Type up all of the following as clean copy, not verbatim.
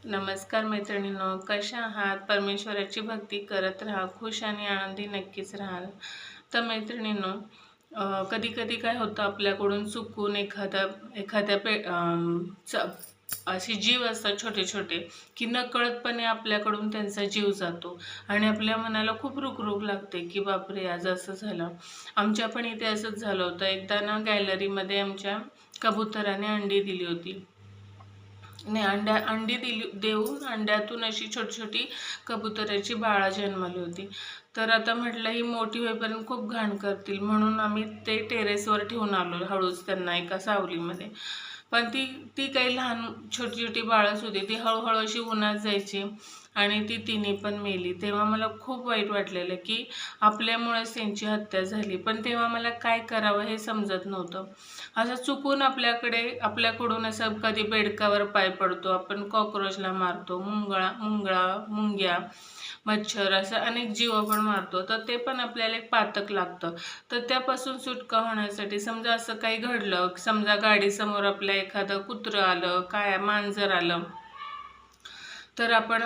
नमस्कार मैत्रिणींनो, कशा आहात? परमेश्वराची भक्ती करत राहा, खुश आणि आनंदी नक्कीच राहाल. तर मैत्रिणींनो, कधी कधी काय होतं, आपल्याकडून चुकून एखाद्या असे जीव असतात छोटे छोटे, की नकळतपणे आपल्याकडून त्यांचा जीव जातो आणि आपल्या मनाला खूप रुकरुक लागते की बापरे, आज असं झालं. आमच्या पण इथे असंच झालं होतं. एकदा ना गॅलरीमध्ये आमच्या कबुतराने अंडी दिली होती. नाही, अंडी देऊन अंड्यातून अशी छोटी छोटी कबुतराची बाळा जन्मली होती. तर आता म्हटलं ही मोठी होईपर्यंत खूप घाण करतील, म्हणून आम्ही ते टेरेसवर ठेवून आलो हळूच त्यांना एका सावलीमध्ये. पण ती ती काही लहान छोटी छोटी बाळच होती. ती हळूहळू अशी उन्हात जायची आणि ती तिन्ही पण मेली. तेव्हा मला खूप वाईट वाटलेलं की आपल्यामुळेच त्यांची हत्या झाली. पण तेव्हा मला काय करावं हे समजत नव्हतं. असं चुकून आपल्याकडून असं कधी बेडकावर पाय पडतो, आपण कॉक्रोचला मारतो, मुंग्या, मच्छर, असं अनेक जीव आपण मारतो. तर ते पण आपल्याला एक पातक लागतं. तर त्यापासून सुटका होण्यासाठी, समजा असं काही घडलं, समजा गाडीसमोर आपल्या एखादं कुत्रं आलं, काय मांजर आलं, तर आपण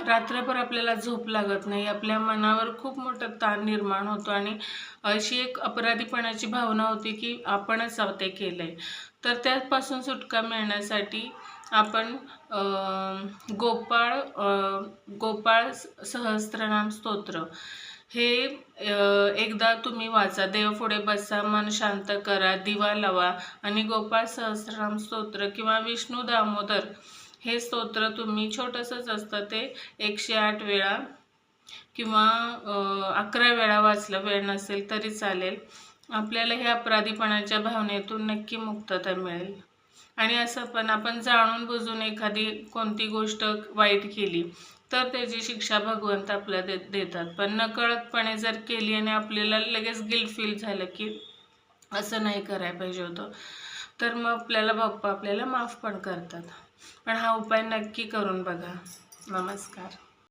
रात्रभर आपल्याला झोप लागत नाही, आपल्या मनावर खूप मोठा ताण निर्माण होतो आणि अशी एक अपराधीपणाची भावना होती की आपणच ते केलंय. तर त्यापासून सुटका मिळण्यासाठी आपण गोपाळ सहस्त्रनाम स्तोत्र हे एकदा तुम्ही वाचा. देवापुढे बसा, मन शांत करा, दिवा लावा आणि गोपाळ सहस्त्रनाम स्तोत्र किंवा विष्णू दामोदर हे स्तोत्र तुम्ही, छोटंसंच असतं ते, 108 वेळा किंवा 11 वेळा वाचलं, वेळ नसेल तरी चालेल. आपल्याला ह्या अपराधीपणाच्या भावनेतून नक्की मुक्तता मिळेल. आणि असं पण आपण जाणून बुजून एखादी कोणती गोष्ट वाईट केली तर त्याची शिक्षा भगवंत आपल्याला देतात. पण नकळतपणे जर केली आणि आपल्याला लगेच गिल्ट फील झालं की असं नाही करायला पाहिजे होतं, तर मग आपल्याला बाप्पा आपल्याला माफ पण करतात. पण हा उपाय नक्की करून बघा. नमस्कार.